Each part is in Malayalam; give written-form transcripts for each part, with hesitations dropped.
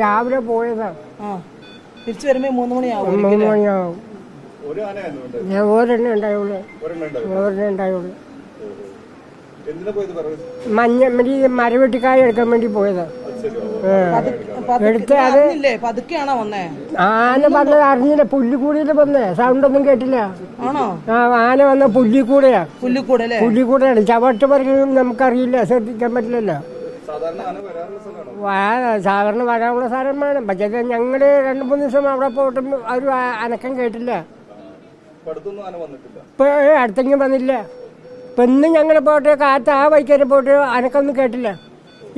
രാവിലെ പോയതാ. തിരിച്ചു വരുമ്പോ 3 മണിയാവും. 3 മണിയാവും. ഞാൻ ഒരെണ്ണം ഉണ്ടായുള്ളൂ. മരവെട്ടിക്കായ എടുക്കാൻ വേണ്ടി പോയതാ. എടുത്ത് അത് ആന വന്നത് അറിഞ്ഞില്ല. പുല്ലിക്കൂടിയിൽ വന്നേ, സൗണ്ട് ഒന്നും കേട്ടില്ല. ആന വന്ന പുല്ലിക്കൂടെയാണ്. ചവട്ട് പറയുന്നത് നമുക്കറിയില്ല, ശ്രദ്ധിക്കാൻ പറ്റില്ലല്ലോ. സാധാരണ വരാനുള്ള സ്ഥലമാണ്. പക്ഷേ ഞങ്ങള് 2-3 ദിവസം അവിടെ പോയിട്ട് ഒരു അനക്കം കേട്ടില്ല. ഇപ്പൊ അടുത്തെങ്കിലും വന്നില്ല. ഇപ്പൊ ഇന്ന് ഞങ്ങൾ പോയിട്ട് കാറ്റ് ആ വൈക്കാരെ പോയിട്ട് അനക്കൊന്നും കേട്ടില്ല.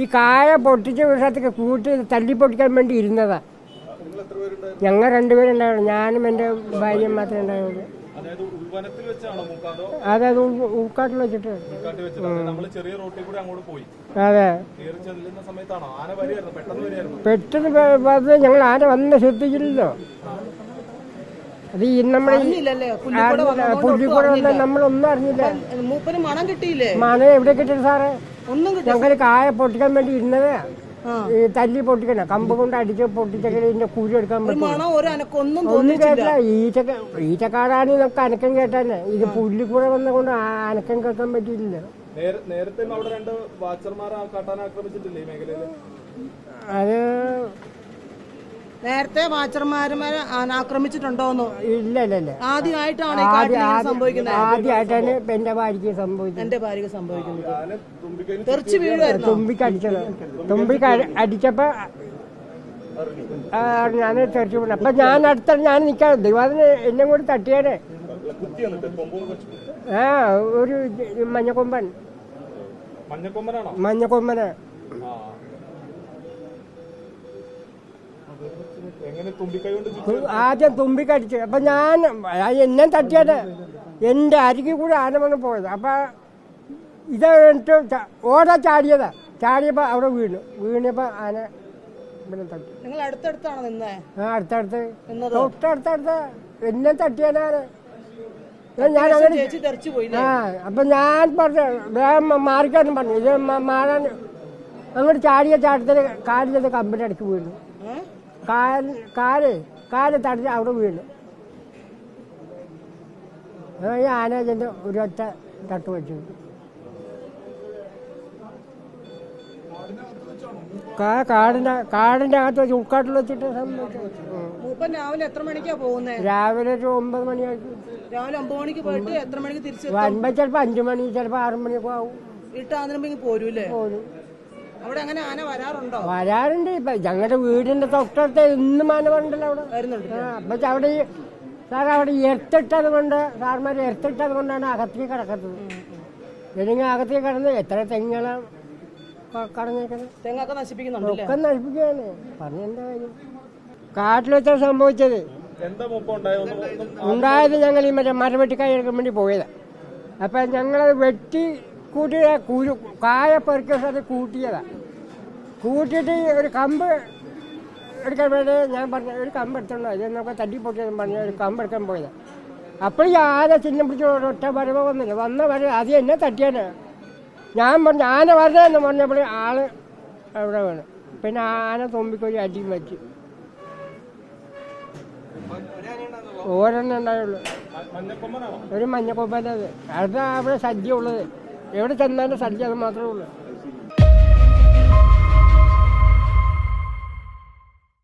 ഈ കായ പൊട്ടിച്ച ദിവസത്തേക്ക് കൂട്ടി തല്ലി പൊട്ടിക്കാൻ വേണ്ടി ഇരുന്നതാ. ഞങ്ങൾ 2 പേരുണ്ടാവുള്ളൂ. ഞാനും എൻ്റെ ഭാര്യയും മാത്രമേ ഉണ്ടാവുള്ളൂ. അതായത് ഉൾക്കാട്ടിൽ വെച്ചിട്ട്. അതെ, പെട്ടെന്ന് ഞങ്ങൾ ആന വന്ന് ശ്രദ്ധിച്ചില്ലല്ലോ. അത് നമ്മുടെ പുല്ലിക്കൂടെ വന്ന നമ്മളൊന്നും അറിഞ്ഞില്ല. മണം എവിടെ കിട്ടിയത് സാറേ? ഞങ്ങൾ കായ പൊട്ടിക്കാൻ വേണ്ടി ഇരുന്നതേ. ഈ തല്ലി പൊട്ടിക്കണ കമ്പ് കൊണ്ട് അടിച്ച് പൊട്ടിച്ചെങ്കിൽ ഇതിന്റെ കുഴി എടുക്കാൻ പറ്റും. ഒന്നും കേട്ടില്ല. ഈച്ചക്കാടാണ് നമുക്ക് അനക്കം കേട്ടാനെ. ഇത് പുല്ലിക്കൂടെ വന്ന കൊണ്ട് അനക്കം കേൾക്കാൻ പറ്റിയില്ല. അത് നേരത്തെ വാച്ചർമാരെ ആക്രമിച്ചിട്ടുണ്ടോന്നോ? ഇല്ല. ആദ്യമായിട്ടാണ് ആദ്യമായിട്ടാണ് എന്റെ ഭാര്യക്ക് സംഭവിക്കുന്നത്. തെറിച്ച് വീഴുമായിരുന്നു. തുമ്പിക്ക് അടിച്ചത്. തുമ്പിക്ക് അടിച്ചപ്പോ ഞാൻ തെറിച്ചു വീണു. അപ്പൊ ഞാൻ ഞാൻ നിൽക്കാൻ ദൈവത്തിന് എന്നെ കൂടി തട്ടിയാനെ. ഒരു മഞ്ഞക്കൊമ്പന്. ആദ്യം തുമ്പിക്കടിച്ചു. അപ്പൊ ഞാൻ എന്നെ തട്ടിയത് എന്റെ അരികിൽ കൂടെ ആന വന്ന് പോയത്. അപ്പൊ ഇതെന്നിട്ട് ഓടാ ചാടിയപ്പോ അവിടെ വീണപ്പോ ആന ഇവിടെ തട്ടി. നിങ്ങൾ അടുത്തടുത്താണോ നിന്നേ? അടുത്തടുത്ത് തൊട്ടടുത്തടുത്ത് എന്നെ തട്ടിയാനാണ്. ഞാൻ അപ്പൊ ഞാൻ പറഞ്ഞു വേഗം മാറിക്കാനും പറഞ്ഞു. ഇത് മാറാൻ അങ്ങോട്ട് ചാടിയ ചാട്ടത്തിന് കാലിലത് കമ്പിന്റെ അടുത്ത് വീണു. കാല് തടഞ്ഞ് അവിടെ വീണു. ഈ ആന ഇതിന്റെ ഒരൊറ്റ തട്ട് വെച്ചു. കാടിന്റെ അകത്ത് വെച്ച് ഉൾക്കാട്ടിൽ വെച്ചിട്ട് രാവിലെ എത്ര മണിക്കാ പോകുന്നത്? രാവിലെ ഒരു 9 മണിയാക്കി. രാവിലെ 9 മണിക്ക് പോയിട്ട് എത്ര മണിക്ക് തിരിച്ചു വരുമ്പോ ചിലപ്പോ 5 മണി, ചിലപ്പോ 6 മണിയൊക്കെ ആവും. പോരൂല്ലേ? അവിടെ അങ്ങനെ ആന വരാറുണ്ടോ? വരാറുണ്ട്. ഇപ്പൊ ഞങ്ങളുടെ വീടിന്റെ തൊട്ടടുത്ത് ഇന്നും ആന വരണ്ടല്ലോ അവിടെ വരുന്നുണ്ട്. അപ്പൊ അവിടെ സാർ അവിടെ എർത്തിട്ടത് കൊണ്ട് സാർമാര് എർത്തിട്ടത് കൊണ്ടാണ് അകത്തേക്ക് കിടക്കുന്നത്. അല്ലെങ്കിൽ അകത്തേക്ക് കിടന്ന് എത്ര തെങ്ങെല്ലാം കടന്നേക്കുന്നത്. തെങ്ങൊക്കെ നശിപ്പിക്കുന്നുണ്ട്. ഒക്കെ നശിപ്പിക്കുകയാണ്. പറഞ്ഞെന്താ കാര്യം? കാട്ടിൽ വെച്ചാ സംഭവിച്ചത്. ഉണ്ടായത് ഞങ്ങൾ ഈ മരവെട്ടിക്കായ എടുക്കാൻ വേണ്ടി പോയതാ. അപ്പൊ ഞങ്ങളത് വെട്ടി കൂട്ടി കായ പെറുക്കിയ സ്ഥലത്ത് കൂട്ടിയതാ. കൂട്ടിയിട്ട് ഒരു കമ്പ് എടുക്കാൻ വേണ്ടി ഞാൻ പറഞ്ഞു ഒരു കമ്പ് എടുത്തോണ്ടോ ഇത് നമുക്ക് തട്ടി പൊട്ടിയെന്ന് പറഞ്ഞ ഒരു കമ്പ് എടുക്കാൻ പോയതാ. അപ്പോൾ ഈ ആന ചിഹ്നം പിടിച്ച് ഒറ്റ വരവ് വന്നില്ല. വന്ന വരവ് അത് എന്നെ തട്ടിയാന്. ഞാൻ പറഞ്ഞു ആന വരണമെന്ന് പറഞ്ഞപ്പോൾ ആള് അവിടെ വീണു. പിന്നെ ആന തുമ്പിക്കൊരു അടിയും വെച്ച്. ഓരെണ്ണം ഉണ്ടായുള്ളൂ. ഒരു മഞ്ഞക്കൊമ്പൻ്റെ. അത് അവിടെ സദ്യ ഉള്ളത്. എവിടെ ചെന്നാലും സദ്യ അത് മാത്രമേ ഉള്ളൂ.